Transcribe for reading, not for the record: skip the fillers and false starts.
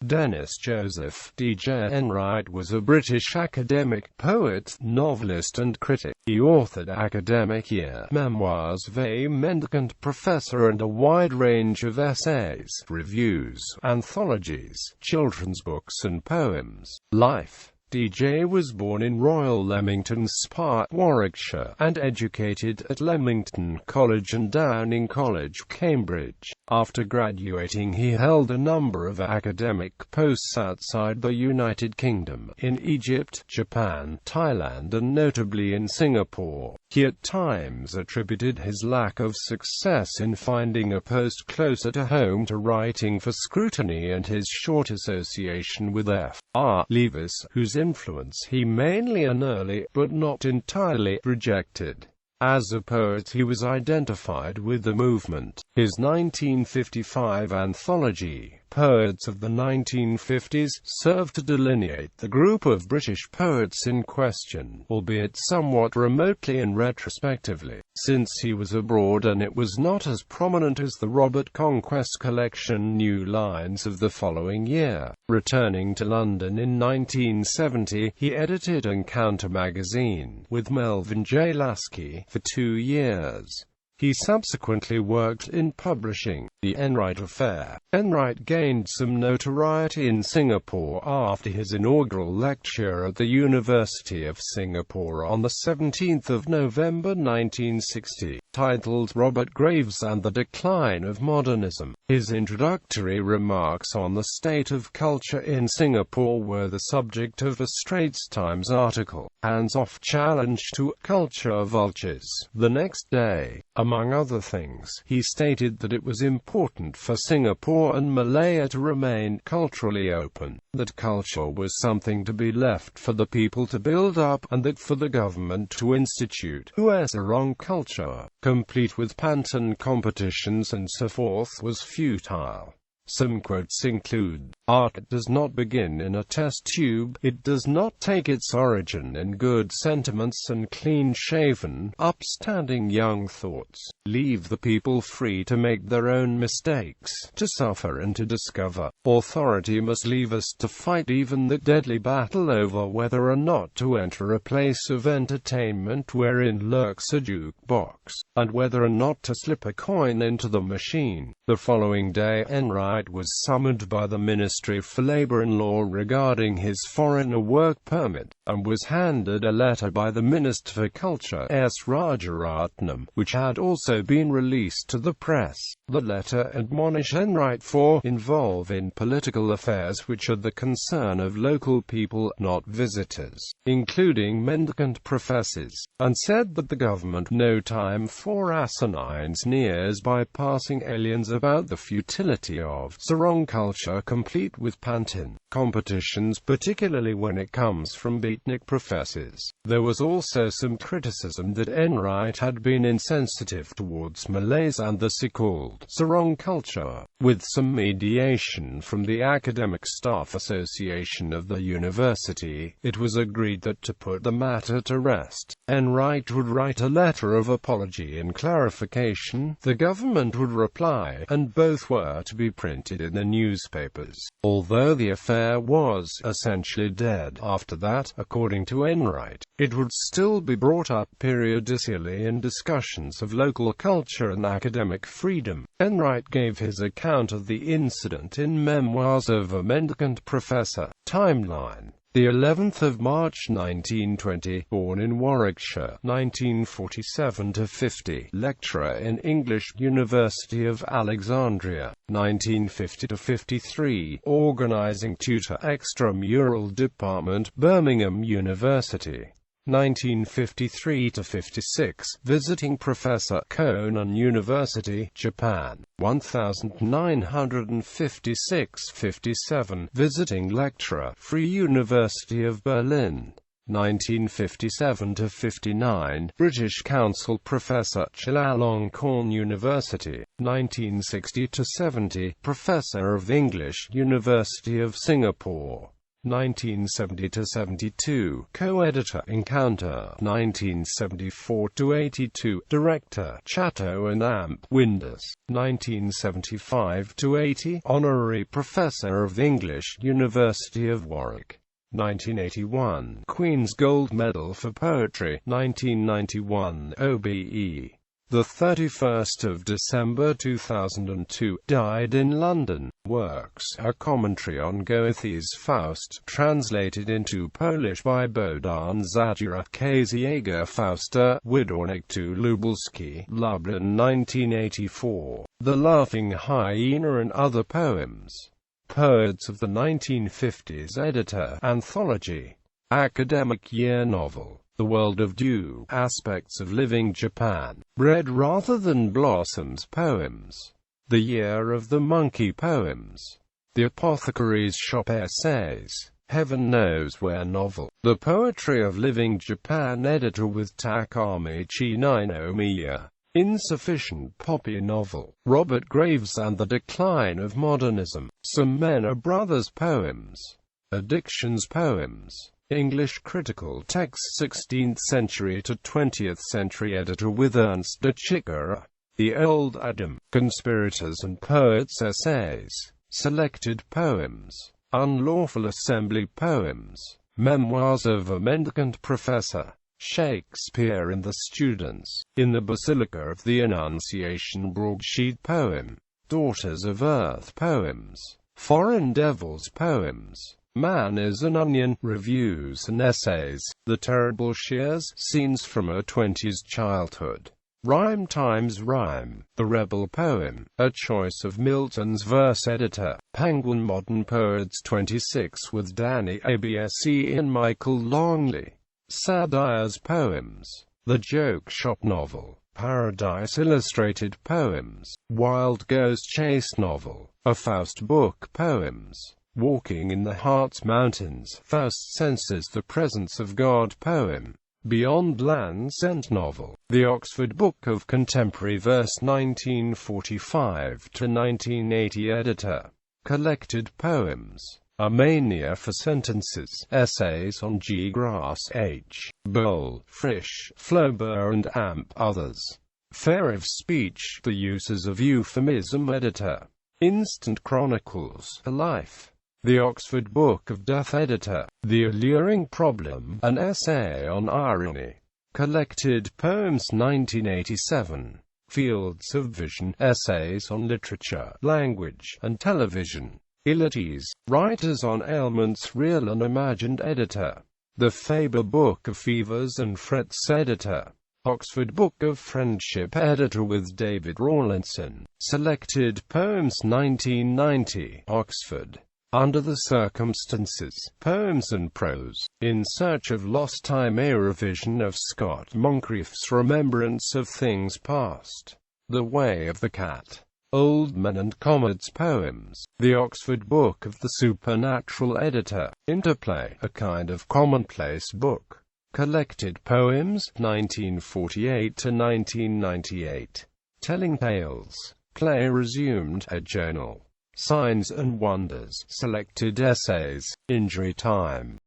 Dennis Joseph. DJ Enright was a British academic, poet, novelist and critic. He authored academic memoirs, Mendicant, professor, and a wide range of essays, reviews, anthologies, children's books and poems. Life. DJ was born in Royal Leamington Spa, Warwickshire, and educated at Leamington College and Downing College, Cambridge. After graduating, he held a number of academic posts outside the United Kingdom, in Egypt, Japan, Thailand and notably in Singapore. He at times attributed his lack of success in finding a post closer to home to writing for scrutiny and his short association with F.R. Leavis, whose influence he mainly and early, but not entirely, rejected. As a poet he was identified with the movement. His 1955 anthology, Poets of the 1950s, served to delineate the group of British poets in question, albeit somewhat remotely and retrospectively, since he was abroad and it was not as prominent as the Robert Conquest collection New Lines of the following year. Returning to London in 1970, he edited Encounter magazine, with Melvin J. Lasky, for 2 years. He subsequently worked in publishing. The Enright Affair. Enright gained some notoriety in Singapore after his inaugural lecture at the University of Singapore on 17 November 1960, titled Robert Graves and the Decline of Modernism. His introductory remarks on the state of culture in Singapore were the subject of a Straits Times article, Hands-Off Challenge to Culture Vultures. The next day, among other things, he stated that it was important for Singapore and Malaya to remain culturally open, that culture was something to be left for the people to build up, and that for the government to institute a wrong culture, complete with panton competitions and so forth, was futile. Some quotes include, "Art does not begin in a test tube, it does not take its origin in good sentiments and clean-shaven, upstanding young thoughts. Leave the people free to make their own mistakes, to suffer and to discover. Authority must leave us to fight even the deadly battle over whether or not to enter a place of entertainment wherein lurks a jukebox, and whether or not to slip a coin into the machine." The following day, Enright was summoned by the Ministry for Labour and Law regarding his foreigner work permit, and was handed a letter by the Minister for Culture, S. Rajaratnam, which had also been released to the press. The letter admonished Enright for involve in political affairs which are the concern of local people, not visitors, including mendicant professors, and said that the government no time for asinine sneers by passing aliens about the futility of sarong culture complete with pantin competitions, particularly when it comes from beatnik professors. There was also some criticism that Enright had been insensitive towards Malays and the so-called sarong culture. With some mediation from the Academic Staff Association of the university, it was agreed that to put the matter to rest, Enright would write a letter of apology and clarification, the government would reply, and both were to be printed in the newspapers. Although the affair was essentially dead after that, according to Enright, it would still be brought up periodically in discussions of local culture and academic freedom. Enright gave his account of the incident in Memoirs of a Mendicant Professor. Timeline. The 11th of March 1920, born in Warwickshire, 1947–50, lecturer in English, University of Alexandria, 1950–53, organizing tutor, extramural department, Birmingham University. 1953–56, visiting professor, Konan University, Japan. 1956–57, visiting lecturer, Free University of Berlin. 1957–59, British Council professor, Chulalongkorn University. 1960–70, professor of English, University of Singapore. 1970–72, co-editor, Encounter, 1974–82, director, Chatto and Amp, Windus, 1975–80, honorary professor of English, University of Warwick, 1981, Queen's Gold Medal for Poetry, 1991, OBE. The 31st of December 2002, died in London. Works: a commentary on Goethe's Faust, translated into Polish by Bohdan Zadura, Księga Fausta, Wydornik to Lubelski, Lublin 1984. The Laughing Hyena and Other Poems. Poets of the 1950s editor, Anthology. Academic year novel. The World of Dew, Aspects of Living Japan, Bread Rather Than Blossoms Poems, The Year of the Monkey Poems, The Apothecary's Shop Essays, Heaven Knows Where novel, The Poetry of Living Japan editor with Takamichi Ninomiya, Insufficient Poppy novel, Robert Graves and the Decline of Modernism, Some Men Are Brothers Poems, Addictions Poems, English critical text 16th century to 20th century editor with Ernst de Chickera, The Old Adam, Conspirators and Poets Essays, Selected Poems, Unlawful Assembly Poems, Memoirs of a Mendicant Professor, Shakespeare and the Students, In the Basilica of the Annunciation Broadsheet Poem, Daughters of Earth Poems, Foreign Devils Poems, Man is an Onion, Reviews and Essays, The Terrible Shears, Scenes from a 20s Childhood, Rhyme Times Rhyme, The Rebel Poem, A Choice of Milton's Verse editor, Penguin Modern Poets 26 with Danny Abse and Michael Longley, Sadire's Poems, The Joke Shop Novel, Paradise Illustrated Poems, Wild Goose Chase Novel, A Faust Book Poems, Walking in the Heart's Mountains, Faust Senses the Presence of God poem, Beyond Land Scent novel, The Oxford Book of Contemporary Verse 1945–1980 editor, Collected Poems, A Mania for Sentences, Essays on G. Grass H. Bowl, Frisch, Flaubert and Amp. Others. Fair of Speech, The Uses of Euphemism editor, Instant Chronicles, A Life, The Oxford Book of Death editor, The Alluring Problem, An Essay on Irony, Collected Poems 1987, Fields of Vision, Essays on Literature, Language, and Television, Illities, Writers on Ailments Real and Imagined editor, The Faber Book of Fevers and Frets editor, Oxford Book of Friendship editor with David Rawlinson, Selected Poems 1990, Oxford. Under the Circumstances, Poems and Prose, In Search of Lost Time, a revision of Scott Moncrief's Remembrance of Things Past, The Way of the Cat, Old Men and Comets Poems, The Oxford Book of the Supernatural editor, Interplay, A Kind of Commonplace Book, Collected Poems, 1948–1998, Telling Tales, Play Resumed, a Journal, Signs and Wonders, Selected Essays, Injury Time.